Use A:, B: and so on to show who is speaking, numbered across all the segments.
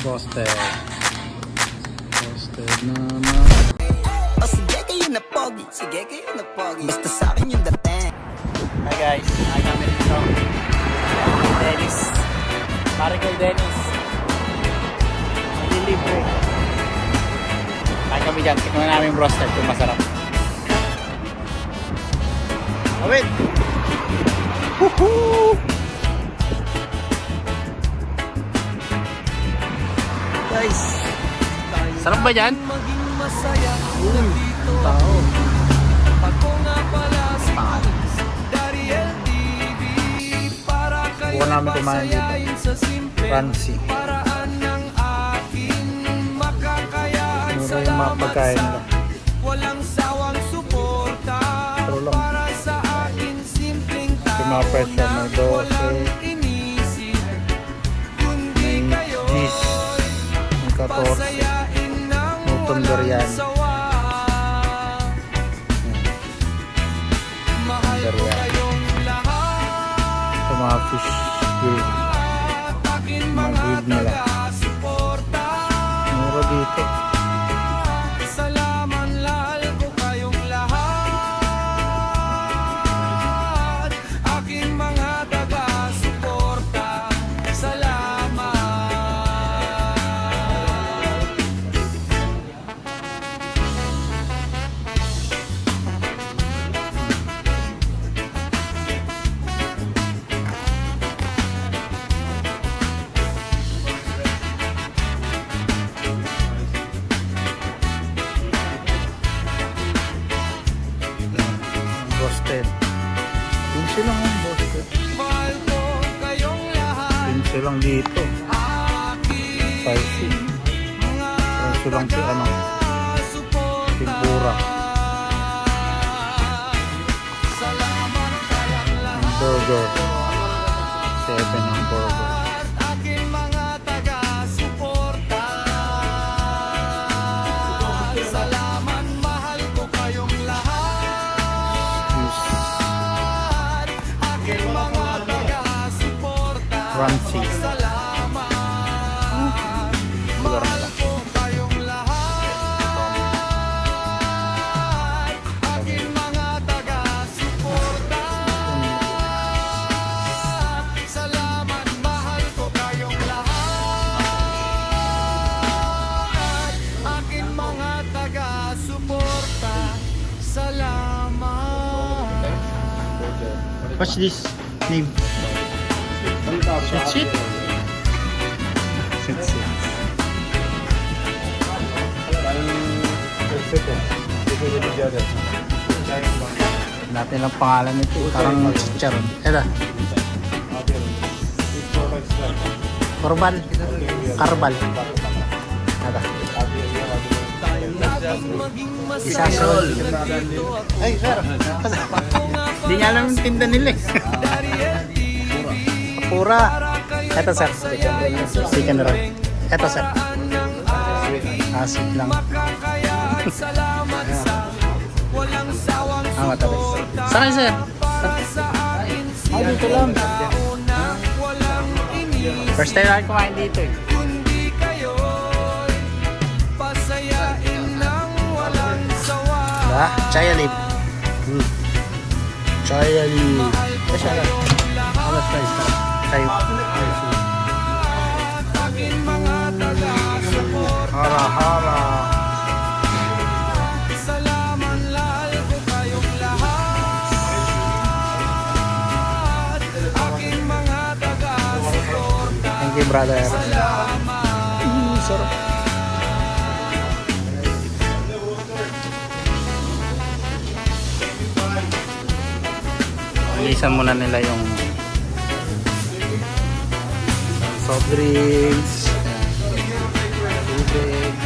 A: Roasted na
B: O sige kayo na pogi, sige kayo na pogi, basta sa akin yung dating.
A: Hi guys, hi kami dito. Dennis. Pare kay Dennis. Nililibre. Kain kami dyan. Tignan namin yung roasted kung masarap. Awit! Woohoo! Guys, sarap ba dyan? Tao. Bukan namin kumain dito. Francie. Mura yung mga pagkain nila. Pero lang. Yung mga presyo, may 12, may 10, may 14, may tundurian. Ito mga fish grill, mga grill nila, mura dito. Roasted. 15 lang ang roasted. 15 lang dito. Spicy. 15 lang si ano. Tempura. Ang burger. 7 ang burger. Crunchy. Lugar nila. What's this name? Sit. Natin lang pangalan nito. Parang chicharon. Ito. Korbal. Karbal. Ito. Isasol. Ay, sir. Hindi niya alam yung tinda nila eh. Pura. Ito sir. Chicken roll. Ito sir. Sweet lang. Matabi. Saan kayo sir? Dito lang. First time ako kumain dito eh. Chaya leaf. Chaya leaf. Alas guys. Tayo. Hara. Thank you brother. Sarap. Alisan muna nila yung soft drinks, tubig.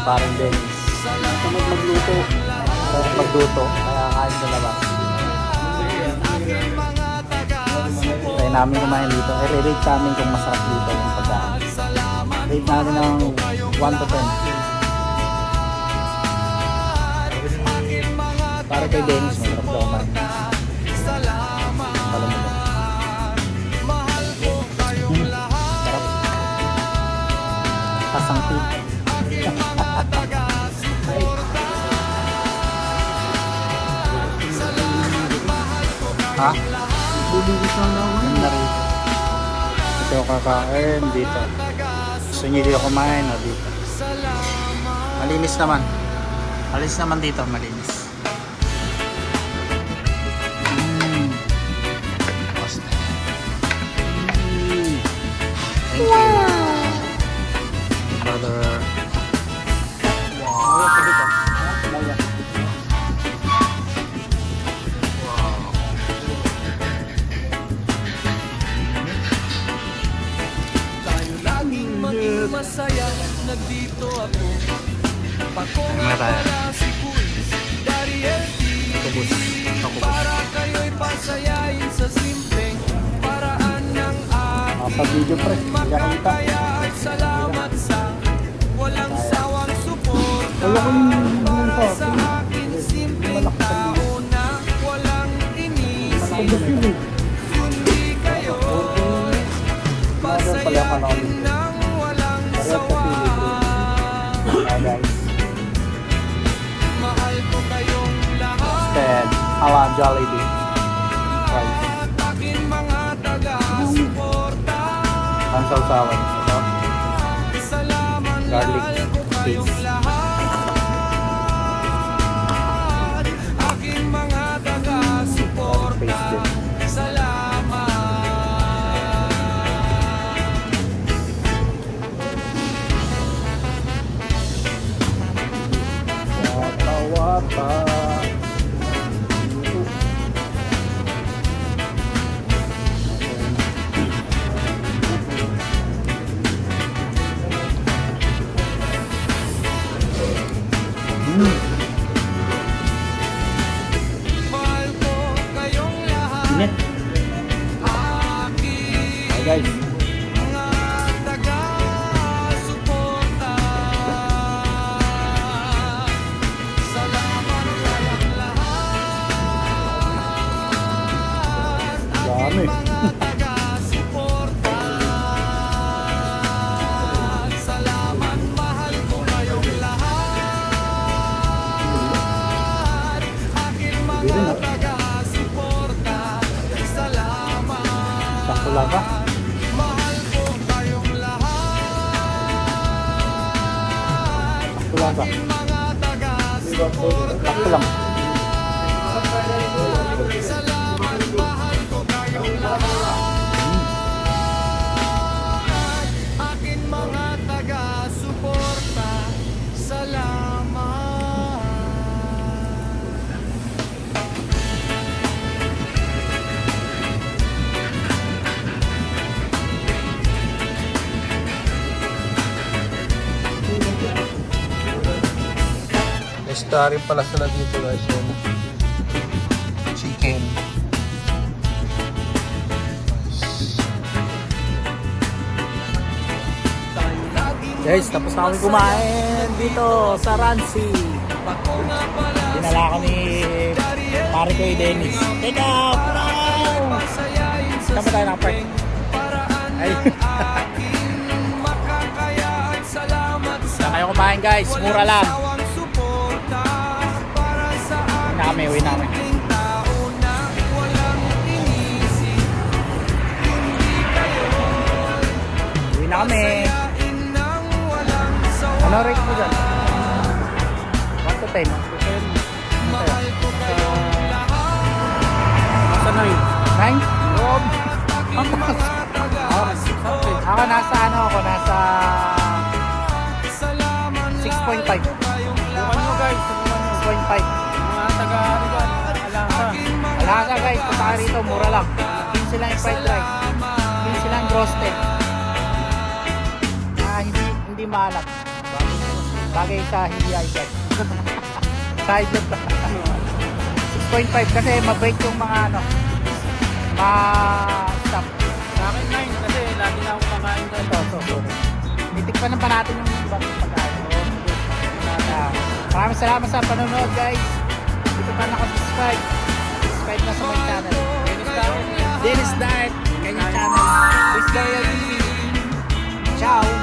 A: Parang Dennis. Magluto. Kaya kain sa labas. namin kumain dito. I-rate namin kung masarap dito yung pagkain. Rate namin ng 1 to 10. Para kay Dennis, masarap daw kumain. Alam mo ba? Sarap. Kasangti. Ha? Yan na rin. Ito kakain dito. Gusto nyo dito kumain o dito? Malinis naman. Malinis naman dito, malinis. Thank you. Brother.
C: Maging masaya, nagdito ako. Pakong
A: Ano tayo? Tubos.
C: para kayo'y pasayain sa simpleng paraan ng
A: Sa video pre.
C: aking kaya at salamat sa walang sawang suporta. Para sa akin simpleng tao na walang inisip. Kundi kayo pasayain ng walang sawa.
A: Guys.
C: Mahal ko kayong lahat.
A: Instead, ala Jollibee. Rice.
C: Aking mga taga-suporta.
A: Pansawsawan. Ito.
C: Salamat,
A: Garlic
C: mahal ko kayong
A: paste.
C: lahat. Aking mga taga-suporta.
A: Paste din.
C: Salamat.
A: Wata-wata.
C: Mahal ko kayong lahat.
A: Init.
C: Aking
A: Hi guys.
C: mga taga-suporta. Salamat kayong lahat.
A: Dami.
C: Mga taga-suporta. Salamat, mahal ko kayong lahat. Aking mga taga-suporta. Salamat.
A: Sakto lang ka.
C: Mahal ko kayong lahat.
A: Sakto lang ka.
C: Mga taga-suporta.
A: Sakto lang.
C: Salamat, mahal ko kayong lahat. Akin mga taga-suporta. Salamat.
D: Vegetarian pala sila dito guys. Yun. Chicken.
A: Guys, tapos na kami kumain dito sa Ransi. Dinala ko ni pare ko yung Dennis. Take out! Wow! Tama tayo ng park. Ay. Saan kayo kumain guys? Mura lang. Uwi namin. Uwi na kami. Ano rate mo dyan? 1 to 10.
C: Mahal ko kayong lahat.
A: Nasa na yun? 9? Rob! Ang taas. Ako nasa ano ako? Nasa 6.5. Bukan mo guys. 6.5. Mga taga Alasa. Alasa guys. Punta ka rito. Mura lang. 15 lang yung fried rice. 15 lang roasted. Hindi maalat. Bagay sa hindi iPad. Side look. 6.5 kasi mabait yung mga ano. Ma-stop. tikpan pa natin yung ibang pagkain. Maraming salamat sa panonood guys. Dito pa nakasubscribe. Subscribe na sa my channel. Dennis Dart. Kanyang channel. Please loyalty. Ciao.